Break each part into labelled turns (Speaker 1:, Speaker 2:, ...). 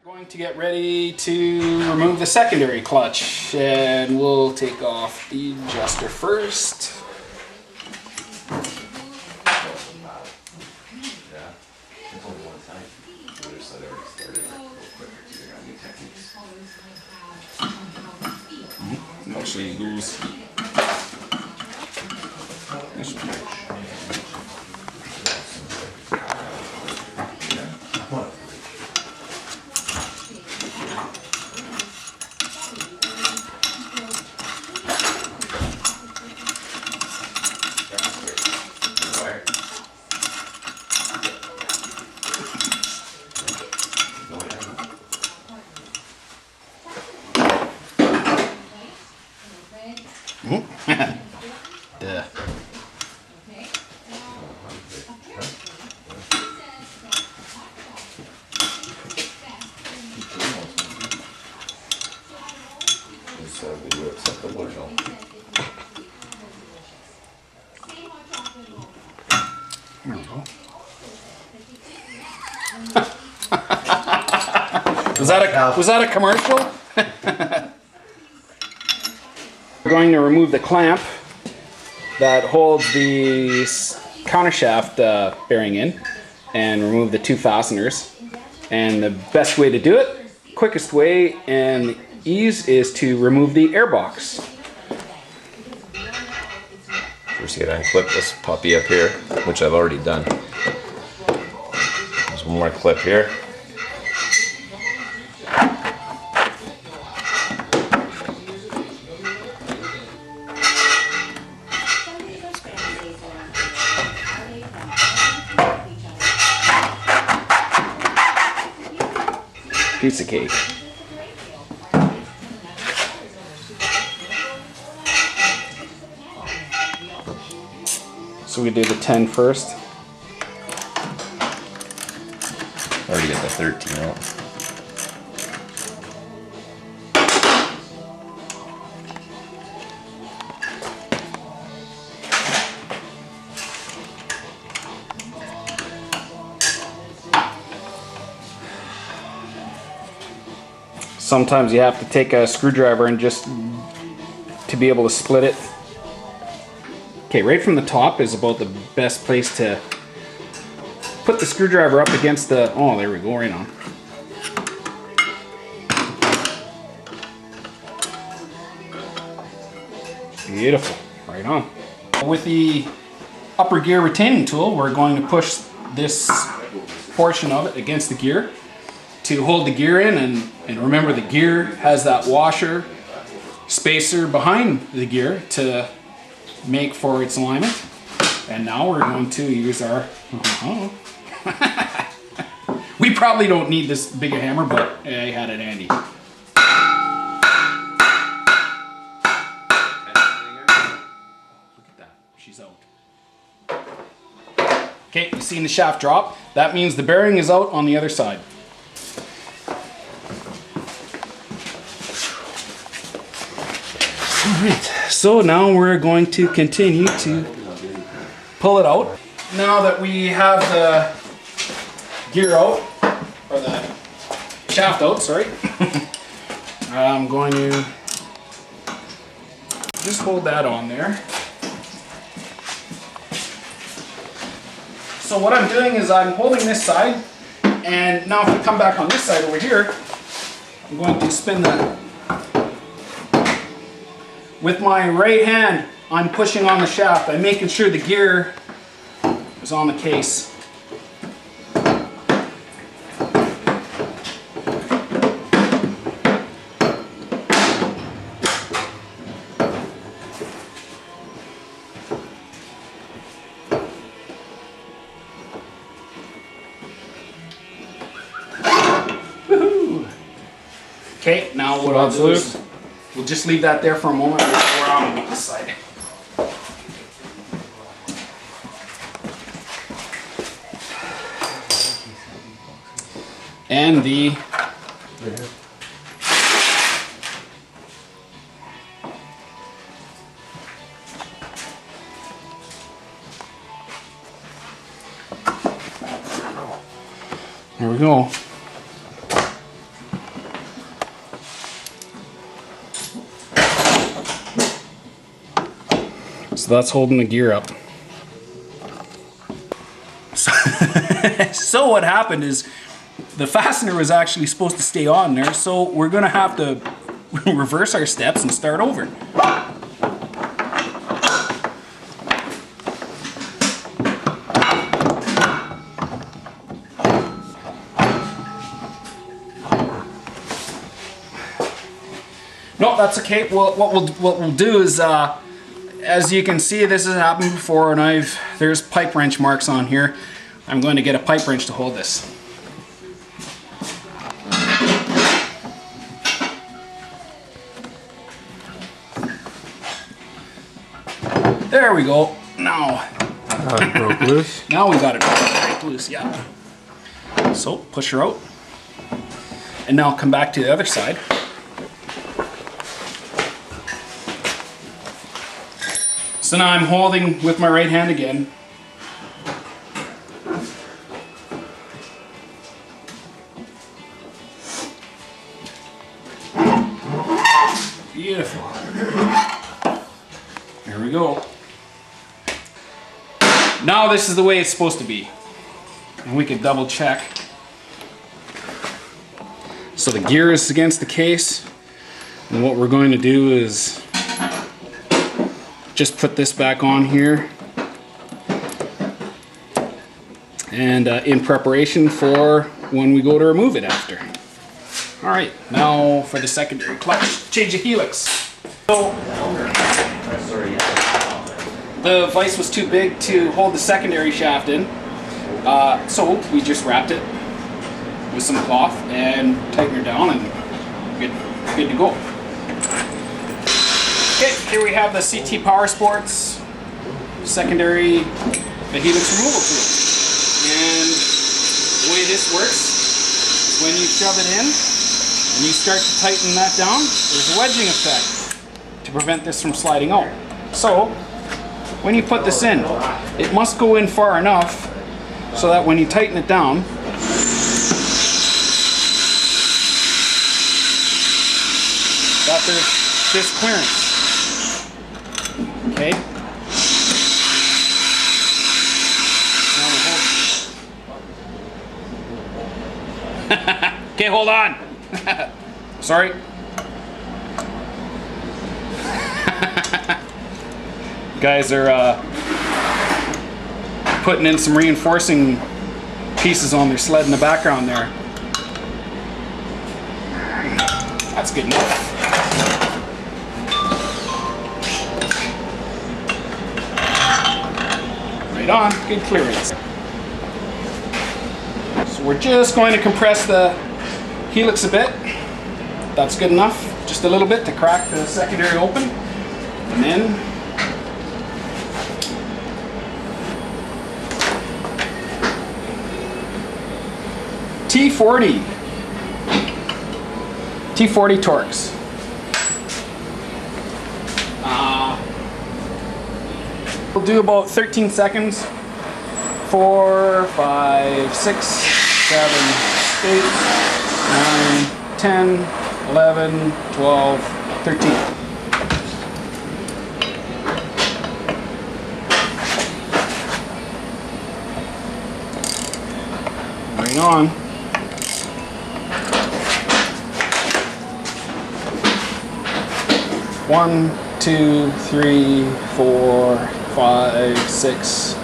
Speaker 1: Going to get ready to remove the secondary clutch, and we'll take off the adjuster first. Actually goes this one. Duh. There we go. Was that a commercial? We're going to remove the clamp that holds the countershaft bearing in and remove the two fasteners. And the best way to do it, quickest way and ease, is to remove the airbox.
Speaker 2: First you gotta unclip this puppy up here, which I've already done. There's one more clip here.
Speaker 1: Piece of cake. So we do the 10 first.
Speaker 2: Already got the 13 out.
Speaker 1: Sometimes you have to take a screwdriver and just to be able to split it. Okay, right from the top is about the best place to put the screwdriver up against the, oh, there we go, right on. Beautiful, right on. With the upper gear retaining tool, we're going to push this portion of it against the gear to hold the gear in, and remember the gear has that washer spacer behind the gear to make for its alignment. And now we're going to use our, we probably don't need this big a hammer, but I had it handy. Look at that, she's out. Okay, you've seen the shaft drop. That means the bearing is out on the other side. Alright, so now we're going to continue to pull it out. Now that we have the gear out, or the shaft out, sorry, I'm going to just hold that on there. So what I'm doing is I'm holding this side, and now if we come back on this side over here, I'm going to spin the, with my right hand, I'm pushing on the shaft. I'm making sure the gear is on the case. Woohoo! Okay, now what I'll do is we'll just leave that there for a moment before I'm on this side. And the there we go. So that's holding the gear up. So what happened is the fastener was actually supposed to stay on there, so we're gonna have to reverse our steps and start over. No, that's okay. Well, what we'll do is, as you can see, this has happened before, and there's pipe wrench marks on here. I'm going to get a pipe wrench to hold this. There we go. Now
Speaker 2: it broke loose.
Speaker 1: Now we got it break loose. Yeah. So push her out, and now come back to the other side. So now I'm holding with my right hand again. Beautiful. There we go. Now this is the way it's supposed to be. And we can double check. So the gear is against the case. And what we're going to do is just put this back on here, and in preparation for when we go to remove it after. All right, now for the secondary clutch, change the helix. So the vise was too big to hold the secondary shaft in, so we just wrapped it with some cloth and tightened her down, and good to go. Okay, here we have the CT Power Sports secondary helix removal tool. And the way this works is when you shove it in and you start to tighten that down, there's a wedging effect to prevent this from sliding out. So when you put this in, it must go in far enough so that when you tighten it down, that there's this clearance. Okay. Okay, hold on. Sorry. Guys are putting in some reinforcing pieces on their sled in the background there. That's good enough. On, good clearance. So we're just going to compress the helix a bit. That's good enough, just a little bit to crack the secondary open. And then T40 Torx. We'll do about 13 seconds. 4, 5, 6, 7, 8, 9, 10, 11, 12, 13. Right on. One, 2, 3, 4, 5, 6.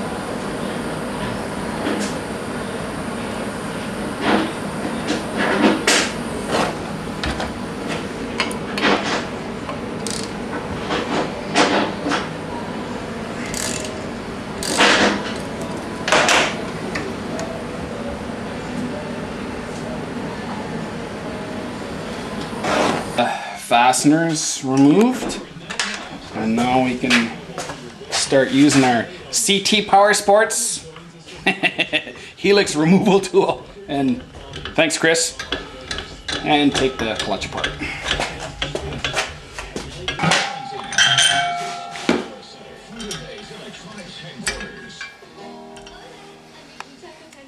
Speaker 1: Fasteners removed, and now we can start using our CT Power Sports helix removal tool. And thanks, Chris. And take the clutch apart.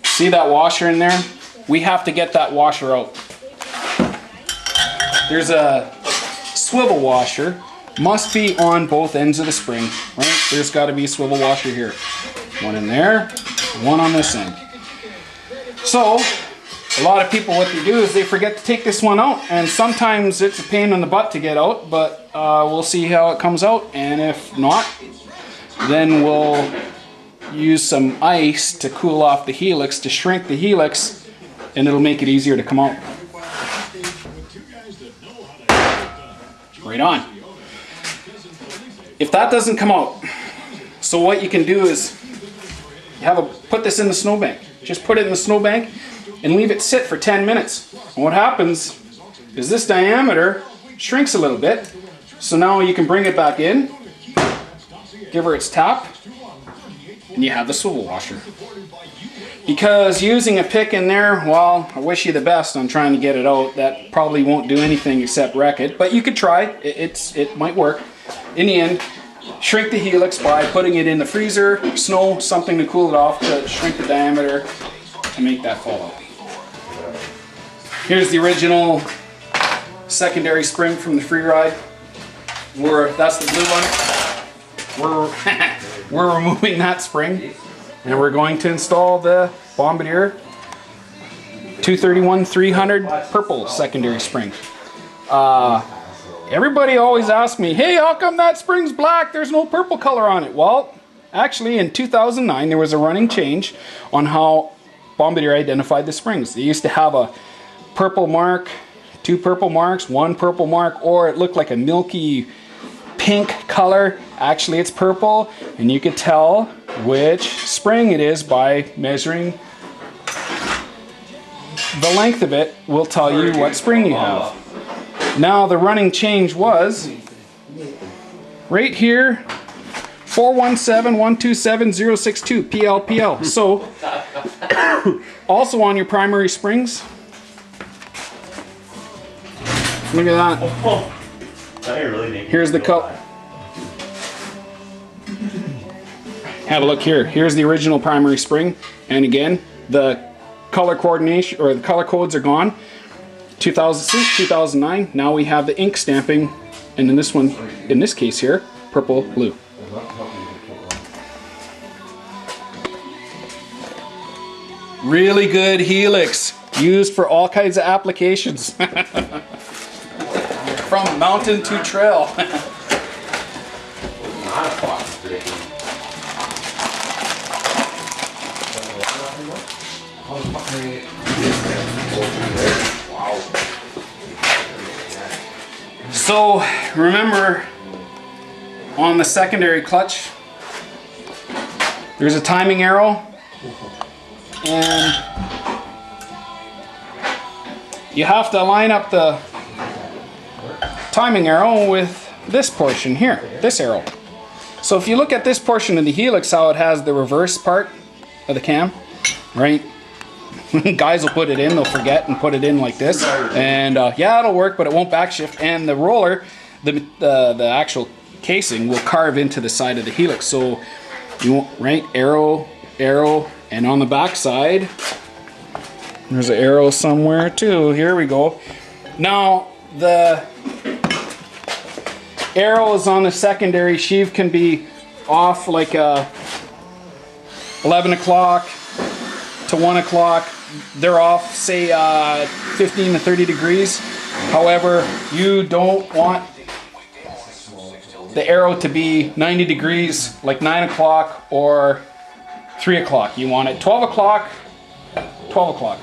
Speaker 1: See that washer in there? We have to get that washer out. There's a swivel washer, must be on both ends of the spring, right? there's got to be a swivel washer here. One in there, one on this end. So a lot of people, what they do is they forget to take this one out, and sometimes it's a pain in the butt to get out, but we'll see how it comes out, and if not, then we'll use some ice to cool off the helix, to shrink the helix, and it'll make it easier to come out. Right on. If that doesn't come out, so what you can do is you put this in the snowbank. Just put it in the snowbank and leave it sit for 10 minutes. And what happens is this diameter shrinks a little bit. So now you can bring it back in, give her its tap, and you have the swivel washer. Because using a pick in there, well, I wish you the best on trying to get it out. That probably won't do anything except wreck it, but you could try. It might work. In the end, shrink the helix by putting it in the freezer, snow, something to cool it off, to shrink the diameter and make that fall out. Here's the original secondary spring from the free ride. That's the blue one. We're removing that spring, and we're going to install the Bombardier 231-300 purple secondary spring. Everybody always asks me, hey, how come that spring's black? There's no purple color on it. Well, actually in 2009 there was a running change on how Bombardier identified the springs. They used to have a purple mark, 2 purple marks, 1 purple mark, or it looked like a milky pink color. Actually it's purple, and you could tell which spring it is by measuring the length of it. Will tell you what spring you have. Now the running change was right here, 417-127-062 PLPL. So also on your primary springs, look at that. Here's the color. Have a look here. Here's the original primary spring, and again the color coordination or the color codes are gone. 2006, 2009. Now we have the ink stamping, and in this one, in this case here, purple, blue. Really good helix, used for all kinds of applications. From mountain to trail. So remember, on the secondary clutch, there's a timing arrow, and you have to line up the timing arrow with this portion here, this arrow. So if you look at this portion of the helix, how it has the reverse part of the cam, right? Guys will put it in, they'll forget and put it in like this, and yeah, it'll work, but it won't backshift. And the roller, the actual casing will carve into the side of the helix. So you won't, right? Arrow, arrow, and on the back side, there's an arrow somewhere too. Here we go. Now the arrows on the secondary sheave can be off like 11 o'clock to 1 o'clock. They're off, say 15 to 30 degrees. However, you don't want the arrow to be 90 degrees like 9 o'clock or 3 o'clock. You want it 12 o'clock, 12 o'clock.